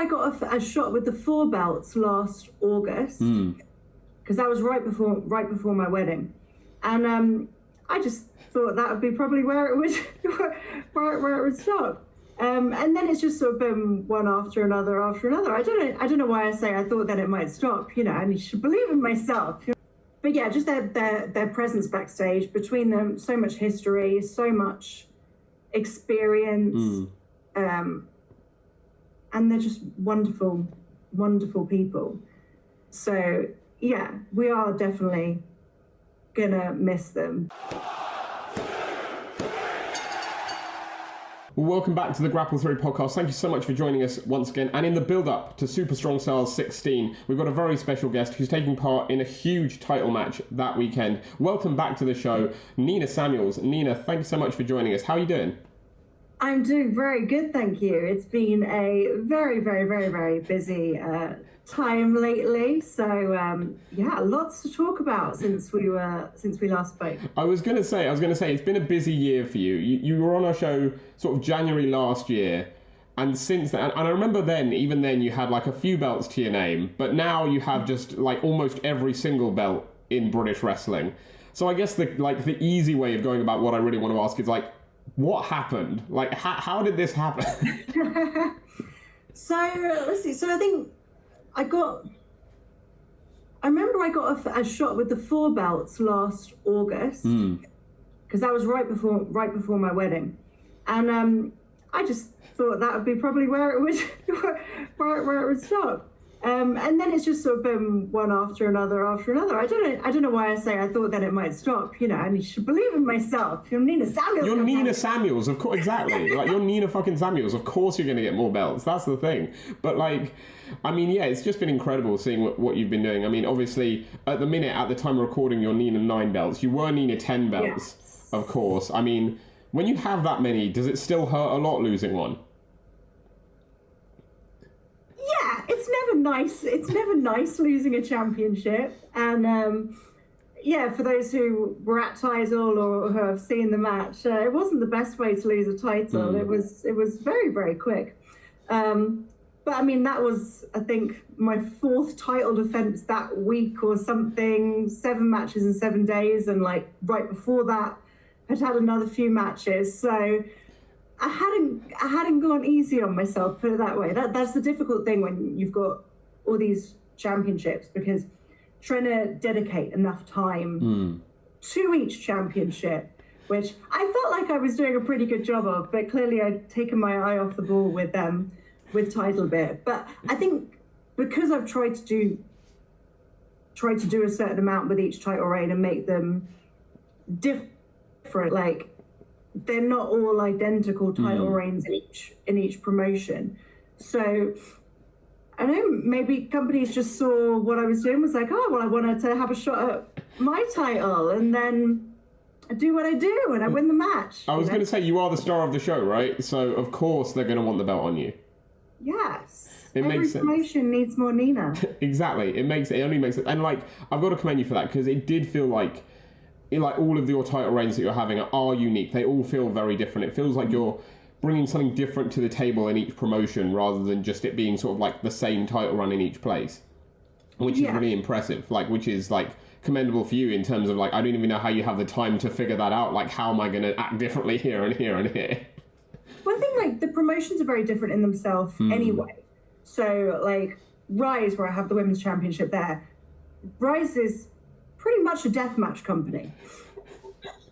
I got a shot with the 4 belts last August, because that was right before my wedding, and I just thought that would be probably where it would where it would stop. And then it's just sort of been one after another. I don't know why I say I thought that it might stop. I need to believe in myself. But yeah, just their presence backstage, between them, so much history, so much experience, and they're just wonderful, wonderful people. So yeah, we are definitely gonna miss them. Well, welcome back to the Grapple 3 podcast. Thank you so much for joining us once again. And in the build-up to Super Strong Stars 16, we've got a very special guest who's taking part in a huge title match that weekend. Welcome back to the show, Nina Samuels. Nina, thank you so much for joining us. How are you doing? I'm doing very good, thank you. It's been a very, very, very, very busy time lately. So yeah, lots to talk about since we last spoke. I was gonna say it's been a busy year for you. You were on our show sort of January last year, and since then, and I remember even then you had like a few belts to your name, but now you have just like almost every single belt in British wrestling. So I guess the easy way of going about what I really want to ask is like, what happened? Like, how did this happen? So let's see. So I think I remember I got a shot with the 4 belts last August, because that was right before my wedding, and I just thought that would be probably where it would where it would stop. And then it's just sort of been one after another. I don't know why I say I thought that it might stop. I need to believe in myself. You're Nina Samuels. You're Nina Samuels, of course, exactly. Like, you're Nina fucking Samuels. Of course you're going to get more belts. That's the thing. But like, I mean, yeah, it's just been incredible seeing what you've been doing. I mean, obviously, at the time of recording, you're Nina 9 belts. You were Nina 10 belts, yes. Of course. I mean, when you have that many, does it still hurt a lot losing one? It's never nice losing a championship, and yeah, for those who were at title or who have seen the match, it wasn't the best way to lose a title. It was very, very quick, but I mean, that was, I think, my 4th title defense that week or something. 7 matches in 7 days, and like right before that I'd had another few matches, so I hadn't gone easy on myself, put it that way. That's the difficult thing when you've got all these championships, because trying to dedicate enough time to each championship, which I felt like I was doing a pretty good job of, but clearly I'd taken my eye off the ball with title bit. But I think because I've tried to do a certain amount with each title reign and make them different, like, they're not all identical title reigns in each promotion. So I know maybe companies just saw what I was doing, was like, oh, well, I wanted to have a shot at my title, and then I do what I do, and I win the match. I was going to say, you are the star of the show, right? So of course they're going to want the belt on you. Yes. Every promotion needs more Nina. Exactly. It only makes it. And like, I've got to commend you for that, because it did feel like all of your title reigns that you're having are unique. They all feel very different. It feels like you're bringing something different to the table in each promotion, rather than just it being sort of like the same title run in each place, which is really impressive. Like, which is like commendable for you in terms of like, I don't even know how you have the time to figure that out. Like, how am I going to act differently here and here and here? Well, I think like the promotions are very different in themselves anyway. So like Rise, where I have the women's championship there, Rise is pretty much a deathmatch company.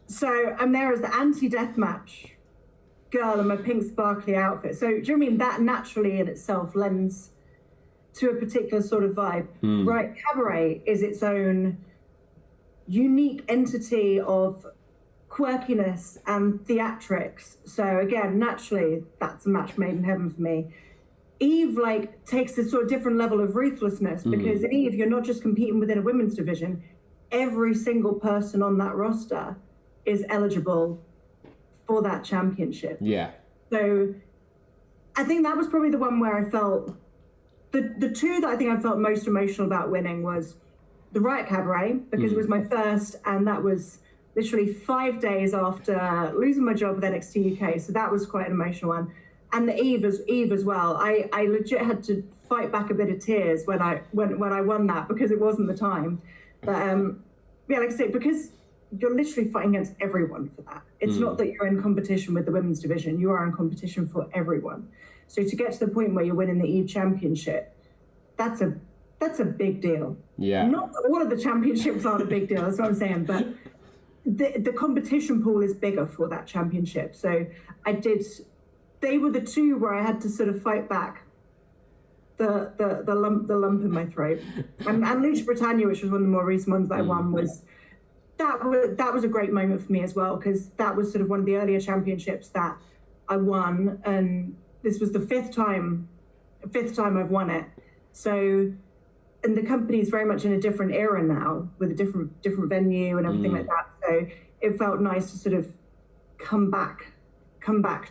So I'm there as the anti-deathmatch girl in my pink sparkly outfit. So do you know what I mean? That naturally in itself lends to a particular sort of vibe. Riot Cabaret is its own unique entity of quirkiness and theatrics. So again, naturally, that's a match made in heaven for me. EVE like takes this sort of different level of ruthlessness, because in EVE, you're not just competing within a women's division. Every single person on that roster is eligible for that championship. Yeah. So I think that was probably the one where I felt, the 2 that I think I felt most emotional about winning was the Riot Cabaret, because it was my first, and that was literally 5 days after losing my job with NXT UK. So that was quite an emotional one. and the Eve as well. I legit had to fight back a bit of tears when I won that, because it wasn't the time. But yeah, like I say, because you're literally fighting against everyone for that. It's not that you're in competition with the women's division. You are in competition for everyone. So to get to the point where you're winning the EVE championship, that's a big deal. Yeah. Not that all of the championships aren't a big deal, that's what I'm saying, but the competition pool is bigger for that championship. So they were the two where I had to sort of fight back the lump in my throat. And Lucha Brittania, which was one of the more recent ones that I won, that was a great moment for me as well, because that was sort of one of the earlier championships that I won, and this was the fifth time I've won it. So, and the company is very much in a different era now, with a different venue and everything like that. So it felt nice to sort of come back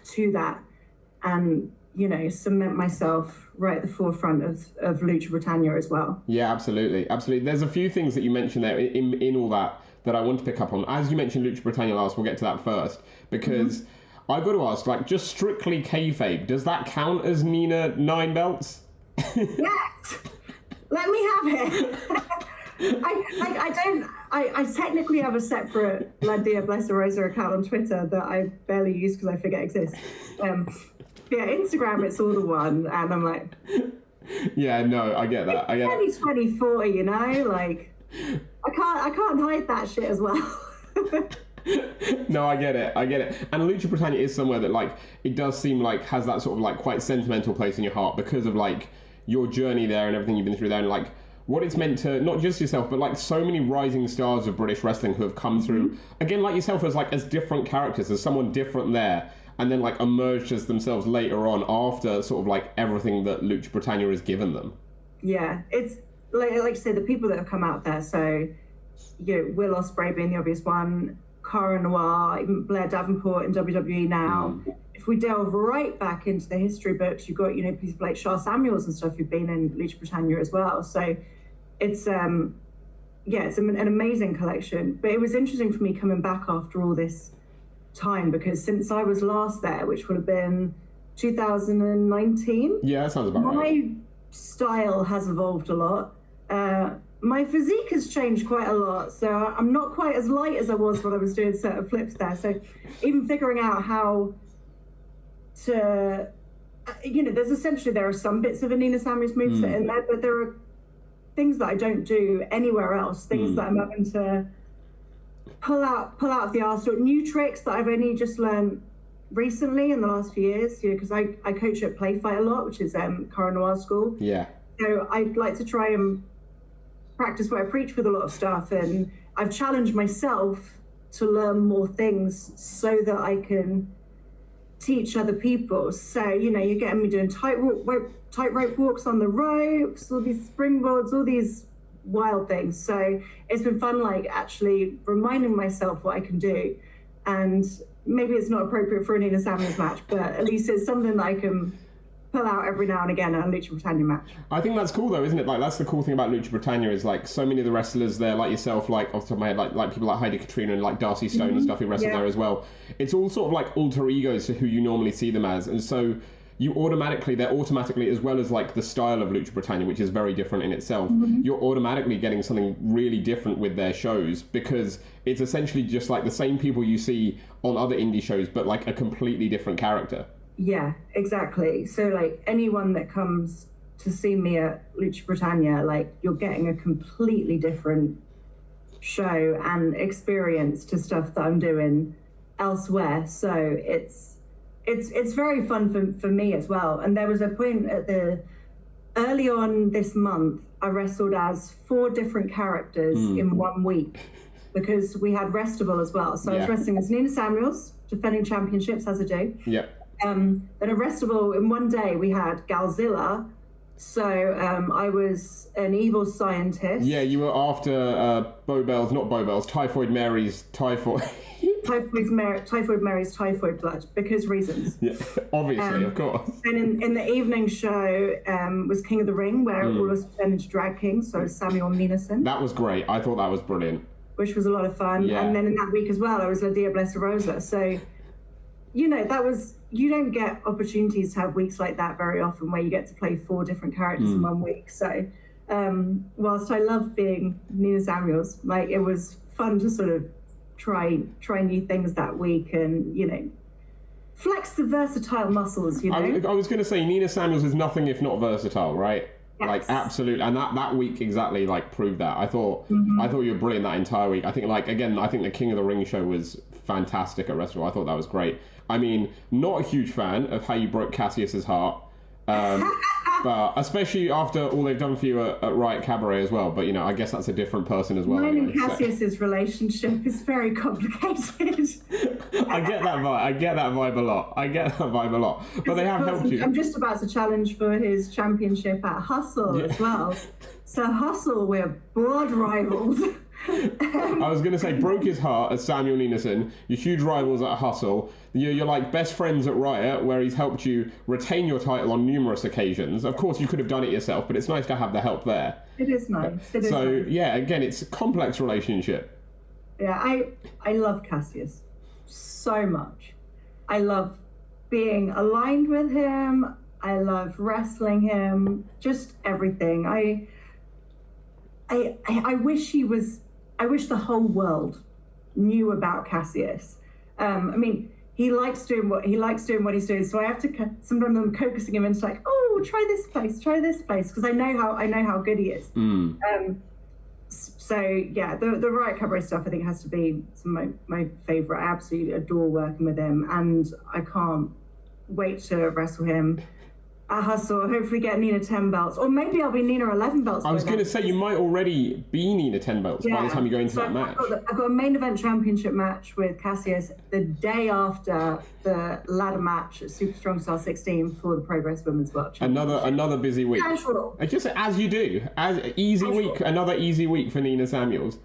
to that, and cement myself right at the forefront of Lucha Brittania as well. Yeah, absolutely. There's a few things that you mentioned there in all that I want to pick up on. As you mentioned Lucha Brittania last, we'll get to that first, because I've got to ask, like, just strictly kayfabe, does that count as Nina 9 belts? Yes! Let me have it! I technically have a separate La Dia Blessa Rosa account on Twitter that I barely use because I forget exists. Yeah, Instagram, it's all the one, and I'm like... Yeah, no, I get that. It's 2040, like... I can't hide that shit as well. No, I get it. And Lucha Brittania is somewhere that, like, it does seem like has that sort of, like, quite sentimental place in your heart because of, like, your journey there and everything you've been through there, and, like, what it's meant to, not just yourself, but, like, so many rising stars of British wrestling who have come through, again, like yourself, as different characters, as someone different there, and then, like, emerged as themselves later on after sort of, like, everything that Lucha Brittania has given them. Yeah, it's, like you say, the people that have come out there, so, Will Ospreay being the obvious one, Cara Noir, even Blair Davenport in WWE now. If we delve right back into the history books, you've got, people like Char Samuels and stuff who've been in Lucha Britannia as well. So it's, it's an amazing collection. But it was interesting for me coming back after all this time, because since I was last there, which would have been 2019. Yeah, that sounds about right. My style has evolved a lot. My physique has changed quite a lot, so I'm not quite as light as I was when I was doing certain flips there. So even figuring out how to, there are some bits of a Nina Samuels moveset in there, but there are things that I don't do anywhere else, things that I'm having to pull out of the arsenal, new tricks that I've only just learned recently in the last few years, because I coach at Play Fight a lot, which is Cara Noir's school. Yeah. So I'd like to try and practice what I preach with a lot of stuff, and I've challenged myself to learn more things so that I can teach other people. So, you're getting me doing tightrope walks on the ropes, all these springboards, all these wild things. So it's been fun, like, actually reminding myself what I can do. And maybe it's not appropriate for a Nina Samuels match, but at least it's something that I can pull out every now and again at a Lucha Britannia match. I think that's cool though, isn't it? Like, that's the cool thing about Lucha Britannia, is like so many of the wrestlers there, like yourself, like off the top of my head, like people like Heidi Katrina and like Darcy Stone and stuff who wrestle there as well. It's all sort of like alter egos to who you normally see them as, and so they're automatically, as well as like the style of Lucha Britannia, which is very different in itself, you're automatically getting something really different with their shows, because it's essentially just like the same people you see on other indie shows, but like a completely different character. Yeah, exactly. So, like, anyone that comes to see me at Lucha Britannia, like, you're getting a completely different show and experience to stuff that I'm doing elsewhere. So it's very fun for me as well. And there was a point early on this month, I wrestled as 4 different characters in 1 week, because we had Restival as well. So I was wrestling as Nina Samuels, defending championships as I do. Yeah. Then a Restival, in one day we had Galzilla. So I was an evil scientist. Yeah, you were after Typhoid Mary's typhoid. Typhoid Mary's typhoid blood, because reasons. Yeah, obviously, of course. And in the evening show was King of the Ring, where all of us turned into drag kings, so Samuel Neenison. That was great. I thought that was brilliant. Which was a lot of fun. Yeah. And then in that week as well, I was La Dia Blessa Rosa. So you don't get opportunities to have weeks like that very often where you get to play 4 different characters in 1 week. So whilst I love being Nina Samuels, like, it was fun to sort of try new things that week and, flex the versatile muscles, I was going to say, Nina Samuels is nothing if not versatile, right? Yes. Like, absolutely. And that week exactly, like, proved that. I thought you were brilliant that entire week. I think, like, again, I think the King of the Ring show was fantastic at Wrestle. I thought that was great. I mean, not a huge fan of how you broke Cassius's heart. But especially after all they've done for you at Riot Cabaret as well. But, I guess that's a different person as well. Mine and Cassius's relationship is very complicated. I get that vibe a lot. But they have helped you. I'm just about to challenge for his championship at Hustle as well. So Hustle, we're blood rivals. I was going to say, broke his heart as Samuel Ninason. You're huge rivals at Hustle. You're like best friends at Riot, where he's helped you retain your title on numerous occasions. Of course, you could have done it yourself, but it's nice to have the help there. It is nice. Yeah, again, it's a complex relationship. Yeah, I love Cassius so much. I love being aligned with him. I love wrestling him. Just everything. I wish I wish the whole world knew about Cassius. He likes doing what he's doing, so I have to sometimes I'm coaxing him into like, oh, try this place, because I know how good he is. So yeah, the Riot Cabaret stuff I think has to be some of my favorite. I absolutely adore working with him, and I can't wait to wrestle him at Hustle. Hopefully get Nina 10 belts, or maybe I'll be Nina 11 belts. I was going to say, you might already be Nina 10 belts by the time you go into that match. I've got a main event championship match with Cassius the day after the ladder match at Super Strong Style 16 for the Progress Women's World Championship. Another busy week. Casual. Just as you do. Another easy week for Nina Samuels.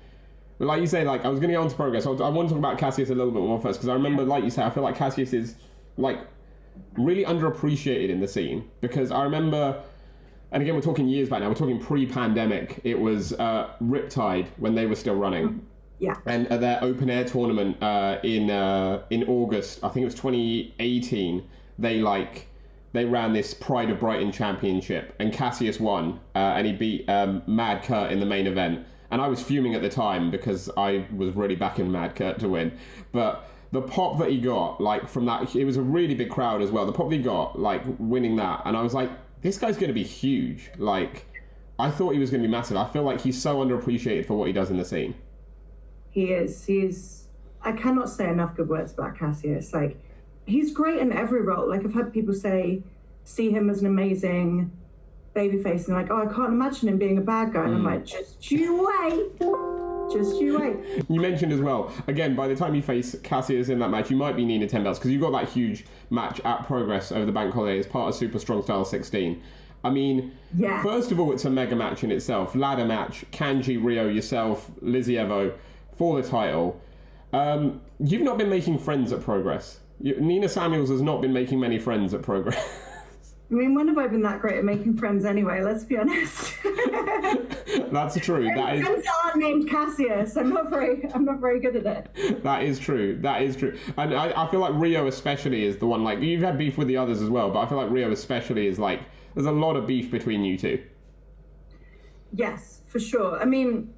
But like you say, like, I was going to go on to Progress. I want to talk about Cassius a little bit more first, because I remember, like you say, I feel like Cassius is, like, really underappreciated in the scene, because I remember, and again, we're talking years back now, we're talking pre-pandemic, it was Riptide when they were still running. Yeah. And at their open air tournament in August, I think it was 2018, they ran this Pride of Brighton championship, and Cassius won, and he beat Mad Kurt in the main event. And I was fuming at the time because I was really backing Mad Kurt to win. But the pop that he got, like, from that, it was a really big crowd as well. The pop that he got, like, winning that, and I was like, this guy's going to be huge. Like, I thought he was going to be massive. I feel like he's so underappreciated for what he does in the scene. He is. I cannot say enough good words about Cassius. Like, he's great in every role. Like, I've had people see him as an amazing babyface, and like, oh, I can't imagine him being a bad guy. And I'm like, just you wait. Just you wait. You mentioned as well, again, by the time you face Cassius in that match, you might be Nina 10 belts, because you got that huge match at Progress over the bank holiday as part of Super Strong Style 16. I mean, First of all, it's a mega match in itself. Ladder match, Kanji, Rhio, yourself, Lizzy Evo for the title. You've not been making friends at Progress. Nina Samuels has not been making many friends at Progress. I mean, when have I been that great at making friends anyway? Let's be honest. That's true. That is. Friends aren't named Cassius. I'm not very good at it. That is true. And I feel like Rhio especially is the one. Like, you've had beef with the others as well, but I feel like Rhio especially is like, there's a lot of beef between you two. Yes, for sure. I mean,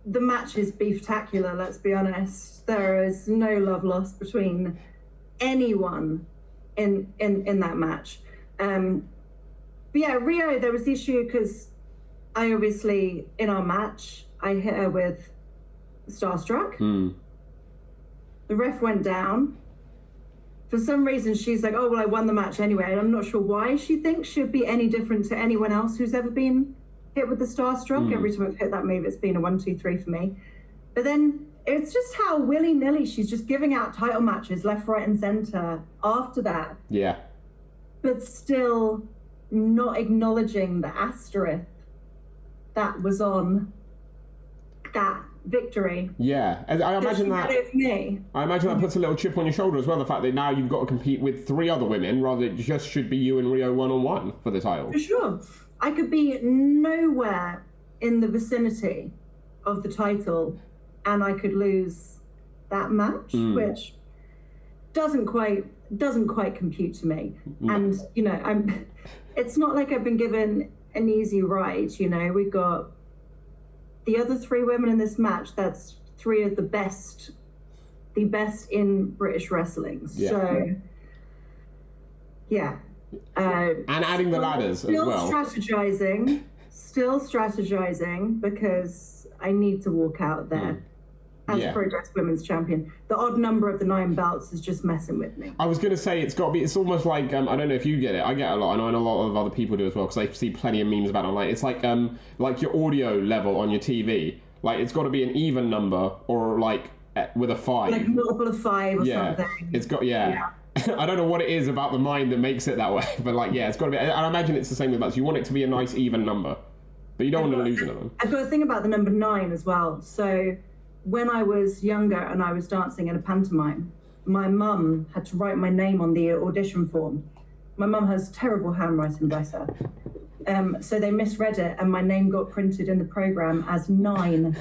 the match is beef-tacular. Let's be honest. There is no love lost between anyone in that match. But yeah, Rhio, there was the issue because I obviously, in our match, I hit her with Starstruck. The ref went down. For some reason, she's like, oh, well, I won the match anyway. And I'm not sure why she thinks she'd be any different to anyone else who's ever been hit with the Starstruck. Every time I've hit that move, it's been a 1-2-3 for me. But then it's just how willy-nilly she's just giving out title matches left, right, and center after that. Yeah. But still not acknowledging the asterisk that was on that victory. Yeah, I imagine that. I imagine that puts a little chip on your shoulder as well. The fact that now you've got to compete with 3 other women, rather it just should be you and Rhio 1-on-1 for the title. For sure, I could be nowhere in the vicinity of the title, and I could lose that match, which doesn't quite compute to me. No. And it's not like I've been given an easy ride. We've got the other 3 women in this match. That's 3 of the best in British wrestling. Yeah. So yeah. And adding the ladders as well. Still strategizing because I need to walk out there as Progress Women's Champion. The odd number of the 9 belts is just messing with me. I was going to say it's almost like, I don't know if you get it, I get it a lot, and I know a lot of other people do as well, because I see plenty of memes about it online. It's like your audio level on your TV. Like, it's got to be an even number, or like with a 5. Like multiple of 5 or something. It's got, I don't know what it is about the mind that makes it that way, but like, it's got to be, and I imagine it's the same with belts. You want it to be a nice even number, but you don't want to lose them. I've got to think about the number 9 as well. So when I was younger and I was dancing in a pantomime, my mum had to write my name on the audition form. My mum has terrible handwriting, bless her. So they misread it and my name got printed in the programme as 9.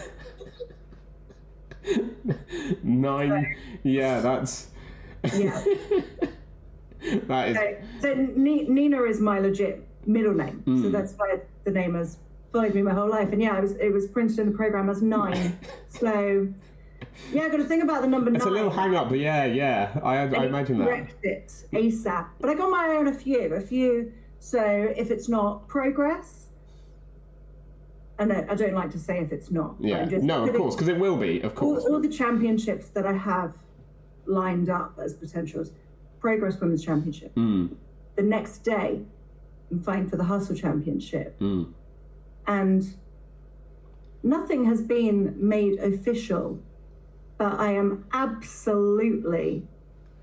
9, that's... Yeah. That is... So Nina is my legit middle name. So that's why the name has followed me my whole life. And it was printed in the programme as 9. So I've got to think about the number 9. It's a little hang up, but I imagine that. Correct it ASAP. But I got my own a few. So if it's not Progress, I don't like to say if it's not. Yeah, no, of course, because it will be, of course. All the championships that I have lined up as potentials: Progress Women's Championship. The next day, I'm fighting for the Hustle Championship. And nothing has been made official, but I am absolutely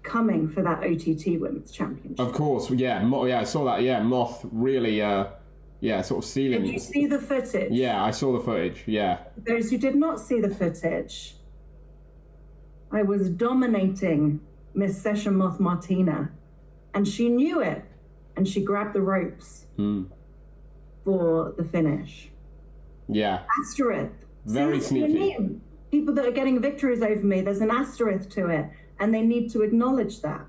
coming for that OTT Women's Championship. Of course, I saw that. Yeah, Moth really, sort of sealing. Did you see the footage? Yeah, I saw the footage. Yeah. Those who did not see the footage, I was dominating Miss Session Moth Martina, and she knew it, and she grabbed the ropes for the finish. Yeah. Asterisk. Very sneaky. People that are getting victories over me, there's an asterisk to it, and they need to acknowledge that.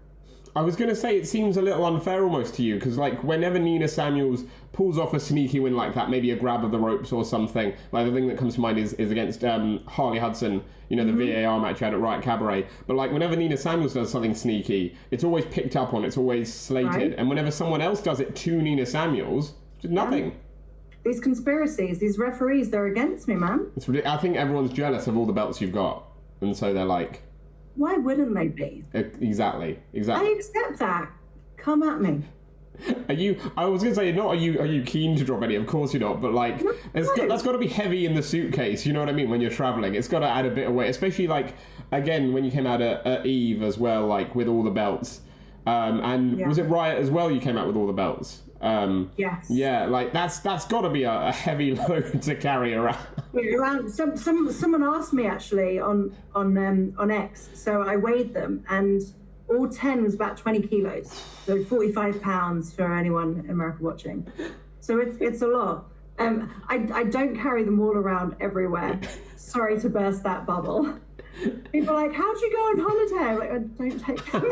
I was going to say, it seems a little unfair almost to you, because like whenever Nina Samuels pulls off a sneaky win like that, maybe a grab of the ropes or something, like the thing that comes to mind is against Harley Hudson, the VAR match you had at Riot Cabaret. But like whenever Nina Samuels does something sneaky, it's always picked up on, it's always slated. Right. And whenever someone else does it to Nina Samuels, just nothing. These conspiracies, these referees, they're against me, man. It's ridiculous. I think everyone's jealous of all the belts you've got. And so they're like... Why wouldn't they be? Exactly. I accept that. Come at me. I was going to say, are you keen to drop any? Of course you're not, but like, that's got to be heavy in the suitcase, you know what I mean, when you're travelling. It's got to add a bit of weight, especially like, again, when you came out at EVE as well, like with all the belts. Was it Riot as well you came out with all the belts? Yes. Yeah, like that's got to be a heavy load to carry around. Yeah, someone asked me actually on X, so I weighed them, and all 10 was about 20 kilos, so 45 pounds for anyone in America watching. So it's a lot. I don't carry them all around everywhere. Sorry to burst that bubble. People are like, how'd you go on holiday? Like, I don't take them.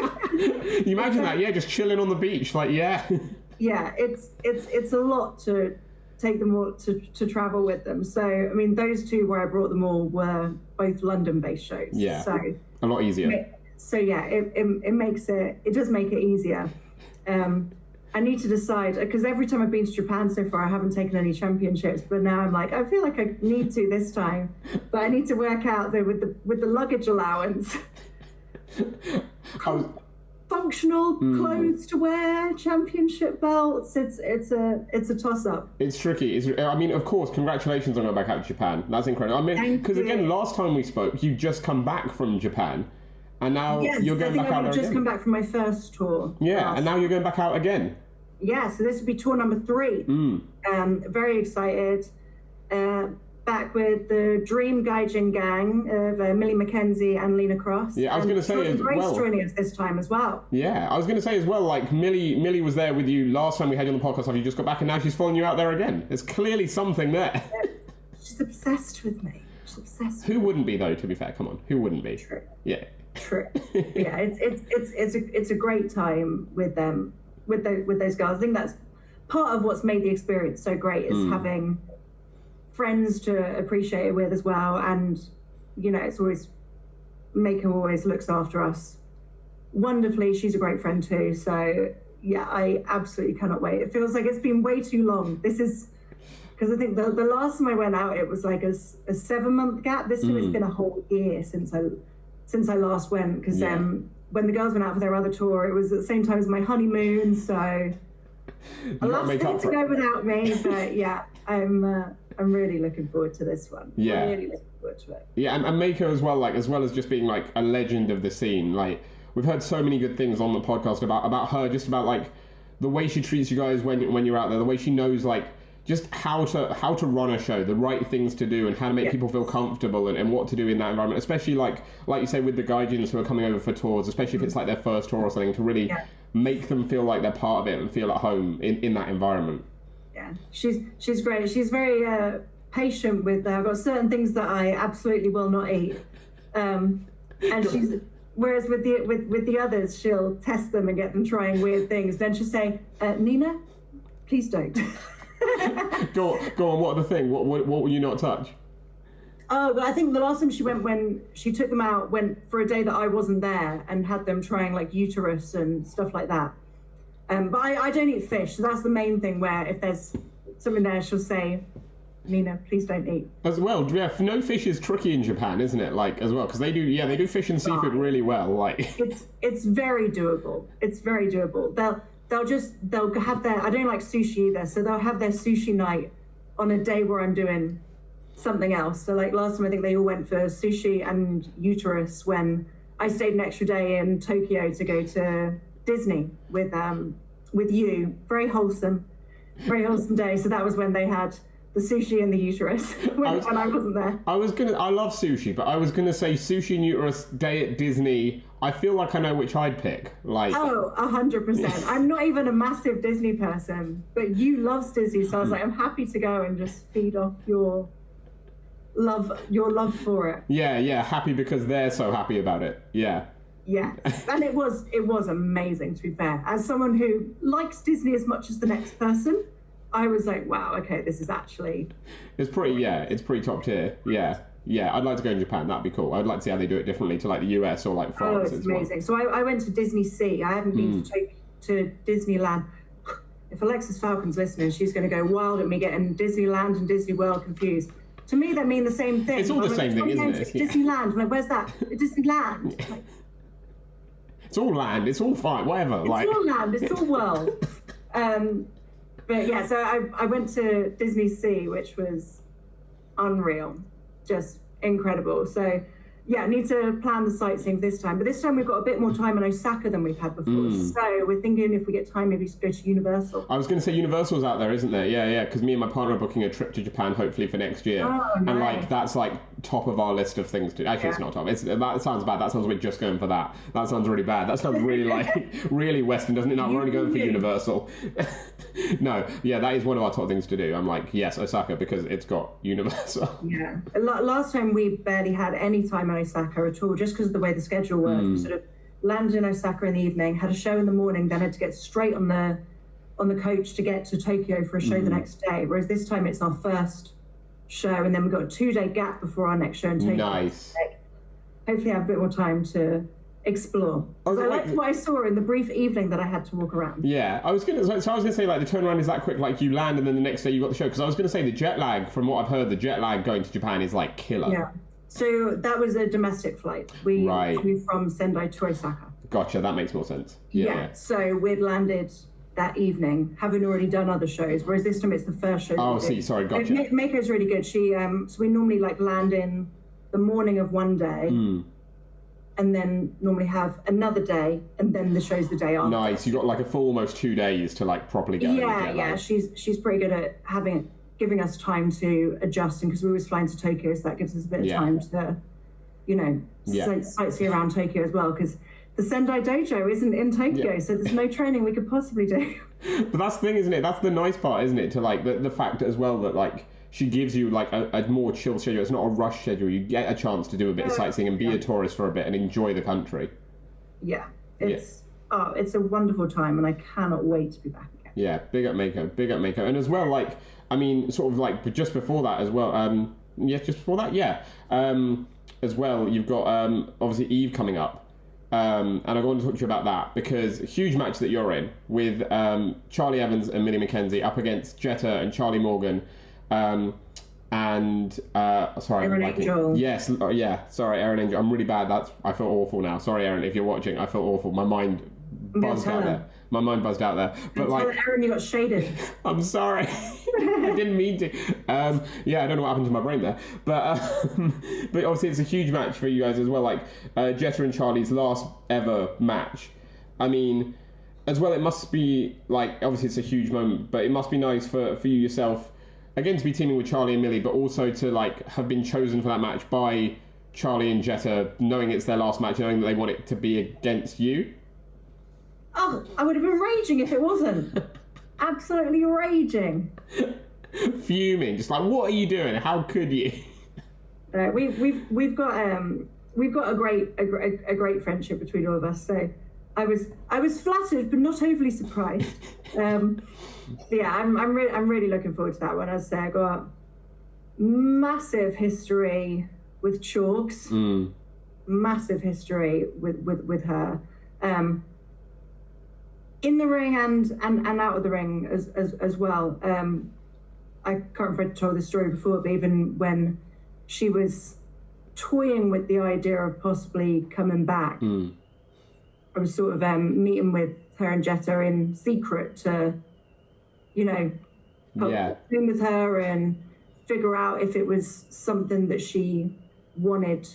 You imagine that, just chilling on the beach, like, Yeah, it's a lot to take them all to travel with them. So I mean, those two where I brought them all were both London-based shows. Yeah, so a lot easier. So it does make it easier. I need to decide, because every time I've been to Japan so far, I haven't taken any championships. But now I'm like, I feel like I need to this time, but I need to work out with the luggage allowance. Functional clothes to wear, championship belts. It's a toss up. It's tricky. I mean, of course, congratulations on going back out to Japan. That's incredible. I mean, because again, last time we spoke, you just come back from Japan, and now you're going back out again. I've just come back from my first tour. Yeah, and now you're going back out again. Yeah, so this would be tour number 3. Very excited. Back with the Dream Gaijin gang of Millie, McKenzie and Lena Cross. Yeah, I was going to say as well. Joining us this time as well. Yeah, I was going to say as well, like Millie was there with you last time we had you on the podcast after you just got back, and now she's following you out there again. There's clearly something there. She's obsessed with me. She's obsessed. Who wouldn't be though? To be fair, come on, who wouldn't be? True. Yeah. trip. Yeah, it's a great time with them, with those girls. I think that's part of what's made the experience so great, is having friends to appreciate it with as well. And it's always, Maker always looks after us wonderfully. She's a great friend too. So yeah, I absolutely cannot wait. It feels like it's been way too long. This is because I think the last time I went out, it was like a 7-month gap. This time it's been a whole year since I last went, because when the girls went out for their other tour, it was at the same time as my honeymoon. So a lot's still to go without me, but yeah, I'm really looking forward to this one. Yeah, I'm really looking forward to it. Yeah, and Mako as well, like, as well as just being like a legend of the scene. Like, we've heard so many good things on the podcast about her, just about like the way she treats you guys when you're out there, the way she knows like just how to run a show, the right things to do, and how to make people feel comfortable, and what to do in that environment, especially like you say with the gaijins who are coming over for tours, especially if it's like their first tour or something, to really make them feel like they're part of it and feel at home in that environment. Yeah, she's great. She's very patient with I've got certain things that I absolutely will not eat, and she's, whereas with the others, she'll test them and get them trying weird things. Then she'll say, Nina, please don't. Go on. What are the thing? What will you not touch? Oh, well, I think the last time she went, when she took them out, went for a day that I wasn't there and had them trying like uterus and stuff like that. But I don't eat fish, so that's the main thing. Where if there's something there, she'll say, Nina, please don't eat. As well, yeah. No fish is tricky in Japan, isn't it? Like as well, because they do fish and seafood really well. Like it's very doable. It's very doable. They'll have their, I don't like sushi either, so they'll have their sushi night on a day where I'm doing something else. So like last time, I think they all went for sushi and uterus when I stayed an extra day in Tokyo to go to Disney with you. Very wholesome day. So that was when they had the sushi and the uterus when I wasn't there. I love sushi, but I was gonna say sushi and uterus day at Disney. I feel like I know which I'd pick. Like 100%. I'm not even a massive Disney person, but you love Disney, so I was like, I'm happy to go and just feed off your love for it. Yeah, happy because they're so happy about it. Yeah. Yeah, and it was amazing, to be fair. As someone who likes Disney as much as the next person, I was like, wow, okay, this is actually... It's pretty top tier. Yeah, I'd like to go in Japan. That'd be cool. I'd like to see how they do it differently to like the US or like France. Oh, it's amazing. So I went to Disney Sea. I haven't been to Disneyland. If Alexis Falcon's listening, she's going to go wild at me getting Disneyland and Disney World confused. To me, they mean the same thing. It's all the same thing, isn't it? Disneyland. I'm like, where's that? Disneyland. Like, it's all land. It's all fine. Whatever. It's all land. It's all world. But yeah, so I went to Disney Sea, which was unreal. Just incredible. So yeah, I need to plan the sightseeing this time. But this time we've got a bit more time in Osaka than we've had before. So we're thinking if we get time, maybe to go to Universal. I was going to say Universal's out there, isn't there? Yeah. Because me and my partner are booking a trip to Japan, hopefully for next year. Oh, nice. And like that's like top of our list of things to. Actually, it's not top. That sounds bad. That sounds like we're just going for that. That sounds really bad. That sounds really like really Western, doesn't it? No, we're only going for Universal. No, yeah, that is one of our top things to do. I'm like, yes, Osaka, because it's got Universal. Yeah. Last time we barely had any time in Osaka at all, just because of the way the schedule worked. We sort of landed in Osaka in the evening, had a show in the morning, then had to get straight on the coach to get to Tokyo for a show the next day. Whereas this time it's our first show, and then we've got a 2-day gap before our next show in Tokyo. Nice. Hopefully I have a bit more time to explore. I liked what I saw in the brief evening that I had to walk around. Yeah, I was gonna say like the turnaround is that quick, like you land and then the next day you got the show. Because I was gonna say the jet lag, from what I've heard, the jet lag going to Japan is like killer. Yeah. So that was a domestic flight. We flew from Sendai to Osaka. Gotcha, that makes more sense. Yeah. So we'd landed that evening, having already done other shows, whereas this time it's the first show. Oh, sorry, gotcha. Mako's really good. She so we normally like land in the morning of one day. And then normally have another day, and then the show's the day after. Nice. You got like a full almost 2 days to like properly get. Yeah. She's pretty good at giving us time to adjust, and because we always flying to Tokyo, so that gives us a bit of time to, sightsee around Tokyo as well. Because the Sendai Dojo isn't in Tokyo, so there's no training we could possibly do. But that's the thing, isn't it? That's the nice part, isn't it? To like the fact as well that like she gives you like a more chill schedule. It's not a rush schedule. You get a chance to do a bit of sightseeing and be a tourist for a bit and enjoy the country. Yeah, it's a wonderful time, and I cannot wait to be back again. Yeah, big up Mako, and as well, like, I mean, sort of like just before that as well. As well, you've got obviously Eve coming up. And I want to talk to you about that because a huge match that you're in with Charlie Evans and Millie McKenzie up against Jetta and Charlie Morgan, sorry, Erin Angel. Yes, sorry, Erin Angel. I'm really bad. I feel awful now. Sorry, Erin, if you're watching, I feel awful. My mind buzzed out there. My mind buzzed out there. But like, Erin, you got shaded. I'm sorry. I didn't mean to. I don't know what happened to my brain there. But obviously it's a huge match for you guys as well. Like Jetta and Charlie's last ever match. I mean, as well, it must be like, obviously it's a huge moment, but it must be nice for you yourself, again, to be teaming with Charlie and Millie, but also to like have been chosen for that match by Charlie and Jetta, knowing it's their last match, knowing that they want it to be against you. Oh, I would have been raging if it wasn't. Absolutely raging. Fuming, just like, what are you doing? How could you? We've got a great friendship between all of us. So I was flattered, but not overly surprised. I'm really looking forward to that one. As I say, I got massive history with Chalks. Massive history with her. In the ring and out of the ring as well. I can't remember if I told this story before, but even when she was toying with the idea of possibly coming back, I was sort of meeting with her and Jetta in secret to, in with her and figure out if it was something that she wanted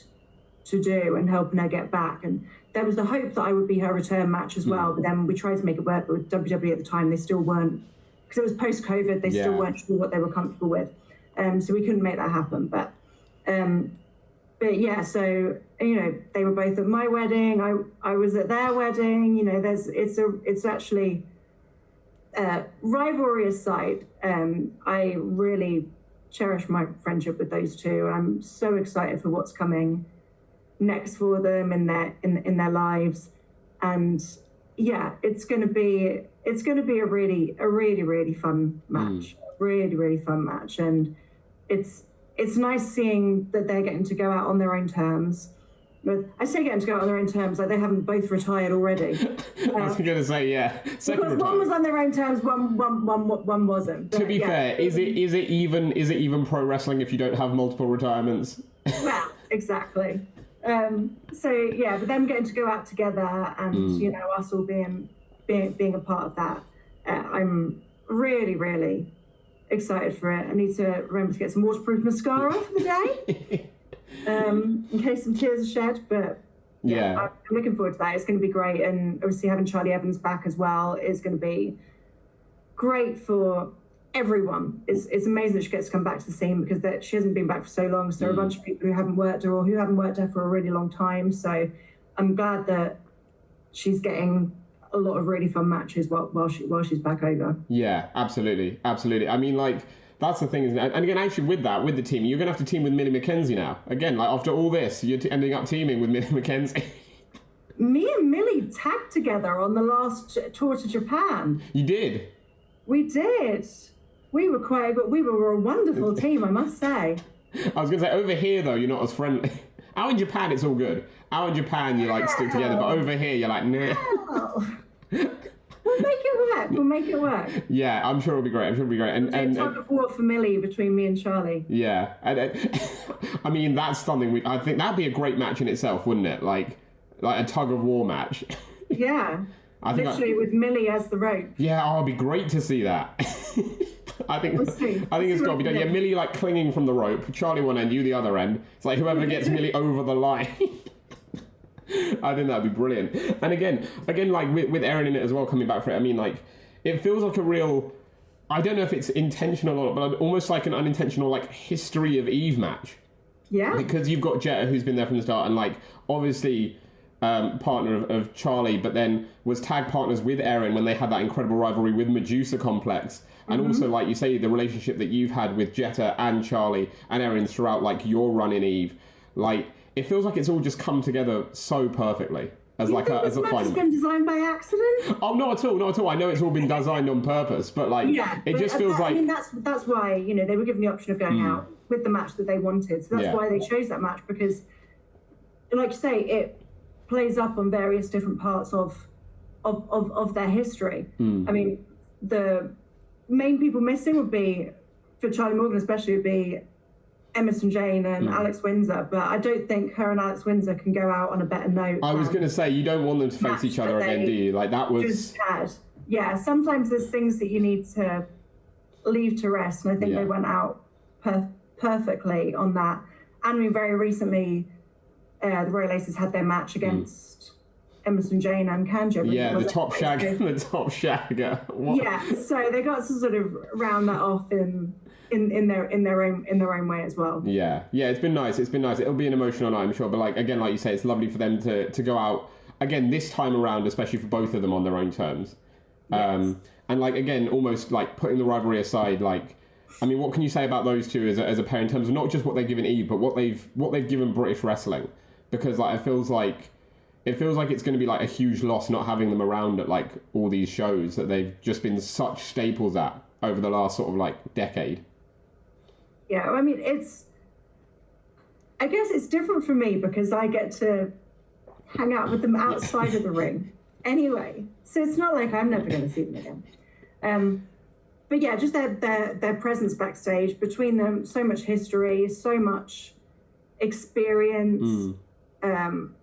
to do and helping her get back. And there was the hope that I would be her return match as well, but then we tried to make it work, but with WWE at the time, they still weren't, because it was post-COVID, they still weren't sure what they were comfortable with. So we couldn't make that happen. But yeah, so, they were both at my wedding, I was at their wedding, it's actually, rivalry aside, I really cherish my friendship with those two. I'm so excited for what's coming next for them in their lives, and it's going to be a really fun match. Really fun match, and it's nice seeing that they're getting to go out on their own terms. But I say getting to go out on their own terms, like they haven't both retired already. I was going to say, second one was on their own terms, one wasn't. But, to be fair, is it even pro wrestling if you don't have multiple retirements? Well, exactly. But them getting to go out together and us all being a part of that, I'm really excited for it. I need to remember to get some waterproof mascara for the day, in case some tears are shed. But I'm looking forward to that. It's going to be great, and obviously having Charlie Evans back as well is going to be great for everyone. It's amazing that she gets to come back to the scene, because she hasn't been back for so long. So there are a bunch of people who haven't worked her or who haven't worked her for a really long time. So I'm glad that she's getting a lot of really fun matches while she's back over. Yeah, absolutely. I mean, like, that's the thing, isn't it? And again, actually, with the team, you're going to have to team with Millie McKenzie now. Again, like, after all this, you're ending up teaming with Millie McKenzie. Me and Millie tagged together on the last tour to Japan. You did? We did. We were a wonderful team, I must say. I was going to say, over here, though, you're not as friendly. Out in Japan, it's all good. Out in Japan, you, like, stick together. But over here, you're like, nah. We'll make it work. Yeah, I'm sure it'll be great. And tug of war for Millie between me and Charlie. Yeah. I mean, that's something I think that'd be a great match in itself, wouldn't it? Like a tug of war match. Yeah. Literally with Millie as the rope. Yeah, it'd be great to see that. I think it's got to be done. Yeah, Millie like clinging from the rope, Charlie one end, you the other end. It's like whoever gets Millie over the line. I think that'd be brilliant. And again, like with Erin in it as well, coming back for it. I mean, like, it feels like a real, I don't know if it's intentional or not, but almost like an unintentional like history of Eve match. Yeah. Because you've got Jetta who's been there from the start, and like obviously partner of Charli, but then was tag partners with Erin when they had that incredible rivalry with Medusa Complex. And also, like you say, the relationship that you've had with Jetta and Charli and Erin throughout like your run in EVE, like it feels like it's all just come together so perfectly as like as a final. It's been designed by accident. Oh, not at all, not at all. I know it's all been designed on purpose, but like it just feels like. I mean, that's why they were given the option of going out with the match that they wanted. So that's why they chose that match, because, like you say, it plays up on various different parts of their history. I mean, the main people missing would be, for Charlie Morgan especially, would be Emerson Jane and Alex Windsor, but I don't think her and Alex Windsor can go out on a better note. I was going to say, you don't want them to face each other again, do you? Like, that was... Just had. Yeah, sometimes there's things that you need to leave to rest, and I think they went out perfectly on that. And I mean, very recently, the Royal Aces had their match against Emerson Jane and Kanji. Yeah, the top shagger. The top shagger. What? Yeah, so they got to sort of round that off in their own way as well. Yeah, it's been nice. It'll be an emotional night, I'm sure. But like you say, it's lovely for them to go out again this time around, especially for both of them on their own terms. Yes. And like again, almost like putting the rivalry aside, like. I mean, what can you say about those two as a pair in terms of not just what they've given EVE, but what they've given British wrestling? Because like it feels like it's going to be like a huge loss not having them around at like all these shows that they've just been such staples at over the last sort of like decade. Yeah, I mean, I guess it's different for me because I get to hang out with them outside of the ring anyway. So it's not like I'm never going to see them again. But yeah, just their presence backstage, between them, so much history, so much experience. And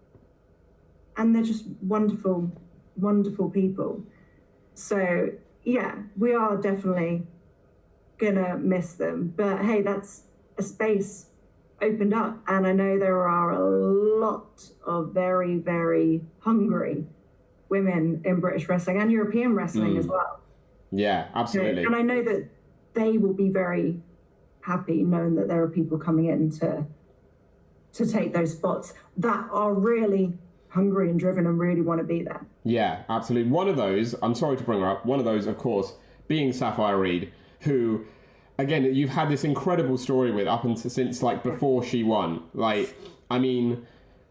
they're just wonderful, wonderful people. So yeah, we are definitely gonna miss them. But hey, that's a space opened up, and I know there are a lot of very, very hungry women in British wrestling and European wrestling as well. Yeah, absolutely. And I know that they will be very happy knowing that there are people coming in to take those spots that are really hungry and driven and really want to be there. Yeah, absolutely. One of those, I'm sorry to bring her up, one of those, of course, being Safire Reed, who, again, you've had this incredible story with up until since, like, before she won. Like, I mean,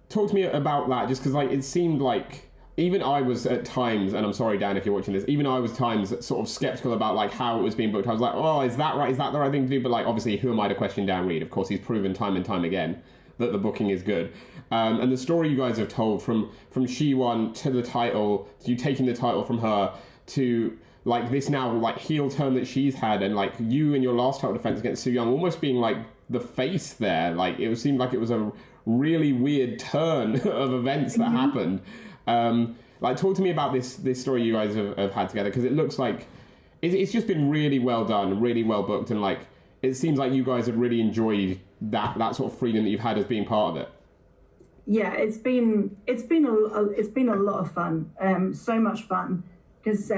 talk to me about that, just because, like, it seemed like, even I was at times, and I'm sorry, Dan, if you're watching this, even I was at times sort of skeptical about, like, how it was being booked. I was like, oh, is that right? Is that the right thing to do? But, like, obviously, who am I to question Dan Reed? Of course, he's proven time and time again that the booking is good. And the story you guys have told from she won to the title, to you taking the title from her, to like this now like heel turn that she's had, and like you and your last title defense against Su Yung almost being like the face there. Like it seemed like it was a really weird turn of events that happened. Like talk to me about this story you guys have had together, because it looks like it's just been really well done, really well booked, and like it seems like you guys have really enjoyed that sort of freedom that you've had as being part of it. Yeah, it's been a lot of fun, so much fun, because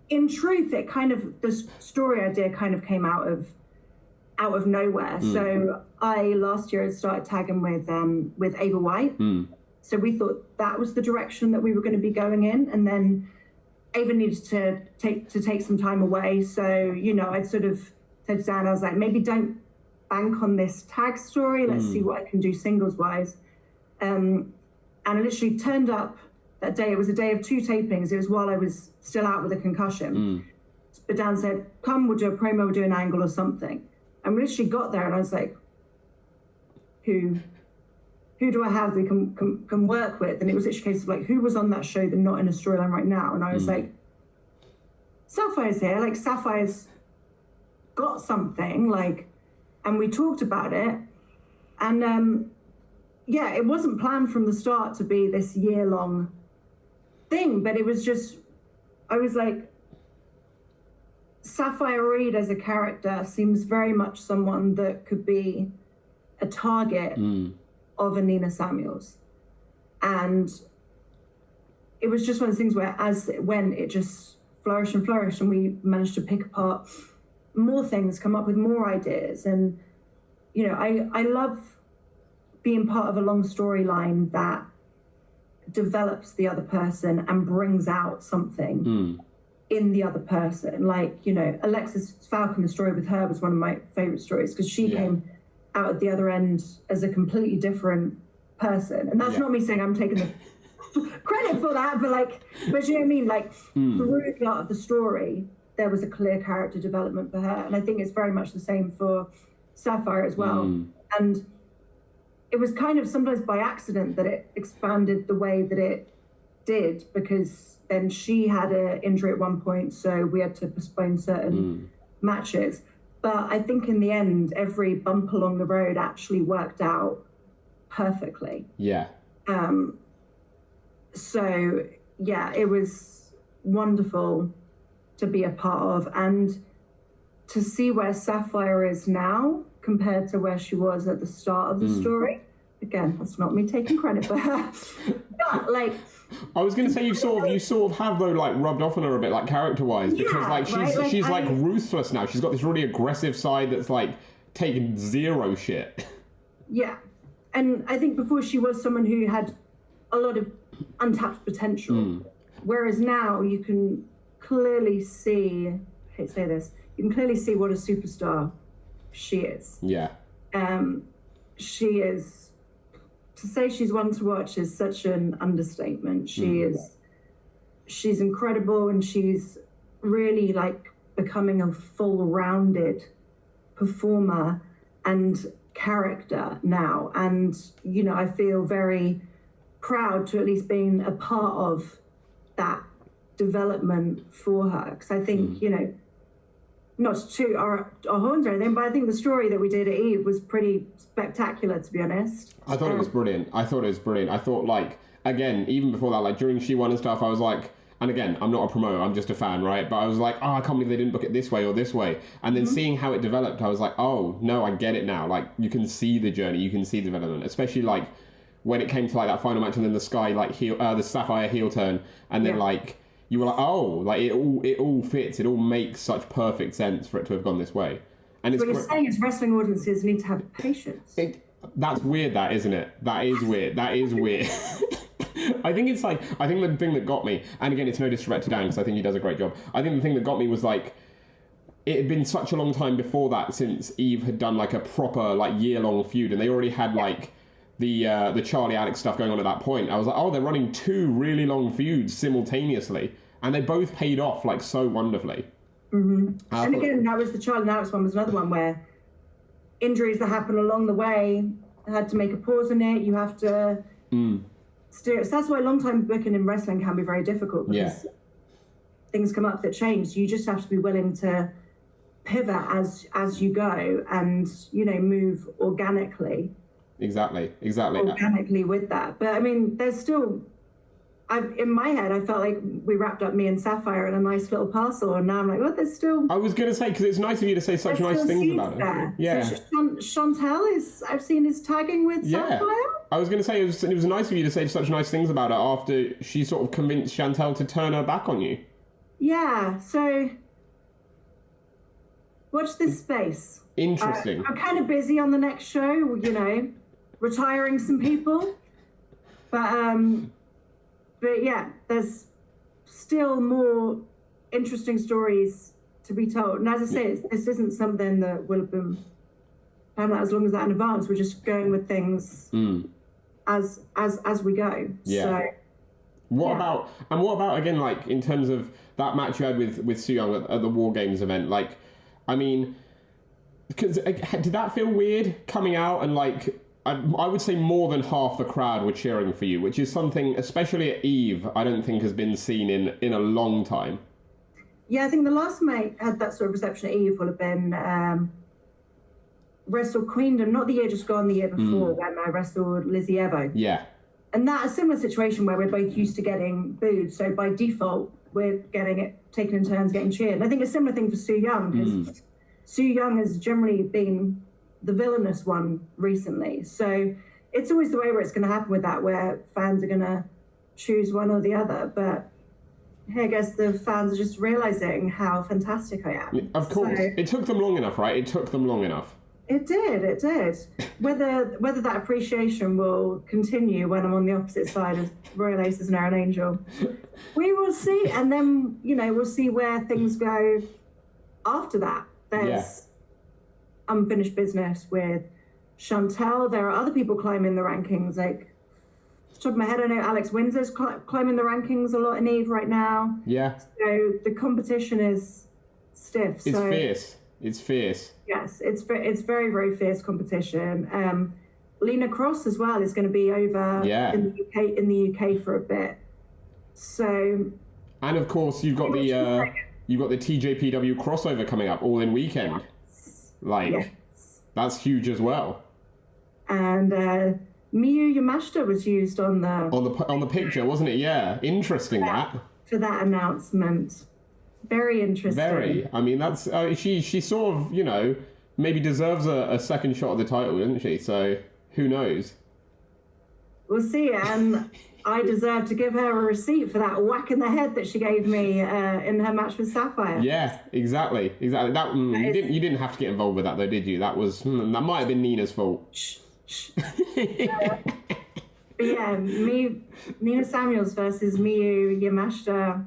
in truth, it kind of, the story idea kind of came out of nowhere. So I last year had started tagging with Ava White. So we thought that was the direction that we were going to be going in, and then Ava needed to take some time away. So I'd sort of said to Dan, I was like, maybe don't bank on this tag story. Let's see what I can do singles wise. And I literally turned up that day. It was a day of 2 tapings. It was while I was still out with a concussion. But Dan said, come, we'll do a promo, we'll do an angle or something. And we literally got there and I was like, who do I have we can work with? And it was literally a case of like, who was on that show but not in a storyline right now? And I was like, Safire's here. Like Safire's got something, like, and we talked about it. And yeah, it wasn't planned from the start to be this year-long thing, but it was just, I was like, Safire Reed as a character seems very much someone that could be a target of a Nina Samuels. And it was just one of those things where as it went, it just flourished, and we managed to pick apart more things, come up with more ideas. And, I love being part of a long storyline that develops the other person and brings out something in the other person. Like, you know, Alexis Falcon, the story with her was one of my favorite stories because she came out at the other end as a completely different person. And that's not me saying I'm taking the credit for that, but you know what I mean? Like, through the art of the story, there was a clear character development for her. And I think it's very much the same for Safire as well. And it was kind of sometimes by accident that it expanded the way that it did, because then she had an injury at one point, so we had to postpone certain matches. But I think in the end, every bump along the road actually worked out perfectly. Yeah. So, yeah, it was wonderful to be a part of, and to see where Safire is now compared to where she was at the start of the story. Again, that's not me taking credit for her. But, like... I was going to say you sort of have, though, like, rubbed off on her a bit, like, character-wise, because, like, she's ruthless now. She's got this really aggressive side that's, like, taking zero shit. Yeah. And I think before she was someone who had a lot of untapped potential. Whereas now you can clearly see, I hate to say this, you can clearly see what a superstar she is. Yeah. She is, to say she's one to watch is such an understatement. She's incredible, and she's really like becoming a full-rounded performer and character now. And, you know, I feel very proud to at least been a part of that development for her, because I think, you know, not to toot our horns or anything, but I think the story that we did at EVE was pretty spectacular, to be honest. I thought it was brilliant. I thought, like, again, even before that, like, during She Won and stuff, I was like, and again, I'm not a promoter, I'm just a fan, right? But I was like, oh, I can't believe they didn't book it this way or this way. And then seeing how it developed, I was like, oh, no, I get it now. Like, you can see the journey, you can see the development, especially, like, when it came to, like, that final match and then the Sky, like, the Safire heel turn, and then, like, you were like, oh, like, it all fits, it all makes such perfect sense for it to have gone this way. And what you're saying is wrestling audiences need to have patience. That's weird, that, isn't it? That is weird. I think the thing that got me, and again, it's no disrespect to Dan, because I think he does a great job. I think the thing that got me was, like, it had been such a long time before that since EVE had done, like, a proper, like, year-long feud, and they already had, like, the Charli Alex stuff going on at that point. I was like, oh, they're running 2 really long feuds simultaneously, and they both paid off, like, so wonderfully. And again, that was the Charli and Alex one, was another one where injuries that happen along the way, I had to make a pause in it. You have to steer it. So that's why long-time booking in wrestling can be very difficult, because things come up that change. So you just have to be willing to pivot as you go, and, you know, move organically. Exactly. Organically with that. But I mean, there's still, in my head, I felt like we wrapped up me and Safire in a nice little parcel, and now I'm like, what? There's still. I was going to say, because it's nice of you to say such nice things about it. Yeah. So Chantel I've seen his tagging with Safire. I was going to say, it was nice of you to say such nice things about it after she sort of convinced Chantel to turn her back on you. Yeah, so watch this space. Interesting. I'm kind of busy on the next show, you know, retiring some people. But yeah, there's still more interesting stories to be told. And as I say, this isn't something that will have been planned out as long as that in advance. We're just going with things as we go. Yeah. So, what about again, like, in terms of that match you had with Su Yung at the War Games event? Like, I mean, because did that feel weird coming out and, like, I would say more than half the crowd were cheering for you, which is something, especially at EVE, I don't think has been seen in a long time. Yeah, I think the last time I had that sort of reception at EVE would have been Wrestle Queendom, not the year just gone, the year before, when I wrestled Lizzy Evo. Yeah. And that, a similar situation where we're both used to getting booed, so by default, we're getting it taken in turns getting cheered. And I think a similar thing for Su Yung, because Su Yung has generally been the villainous one recently. So it's always the way where it's going to happen with that, where fans are going to choose one or the other. But hey, I guess the fans are just realizing how fantastic I am. Of course. So, it took them long enough, right? It took them long enough. It did. Whether that appreciation will continue when I'm on the opposite side of Royal Aces and Erin Angel, we will see. And then, we'll see where things go after that. There's unfinished business with Chantel. There are other people climbing the rankings. Like, off the top of my head, I know Alex Windsor's climbing the rankings a lot in EVE right now. Yeah. So the competition is stiff. It's fierce. Yes, it's very, very fierce competition. Lena Cross as well is going to be over in the UK for a bit. So, and of course you've got the TJPW crossover coming up all in weekend. That's huge as well. And Miyu Yamashita was used on the picture, wasn't it? Yeah, interesting that for that announcement. Very interesting. Very. I mean, that's she sort of, maybe deserves a second shot at the title, doesn't she? So who knows? We'll see. And I deserve to give her a receipt for that whack in the head that she gave me in her match with Sapphire. Yeah, exactly. That you didn't have to get involved with that though, did you? That might have been Nina's fault. But yeah, Nina Samuels versus Miyu Yamashita.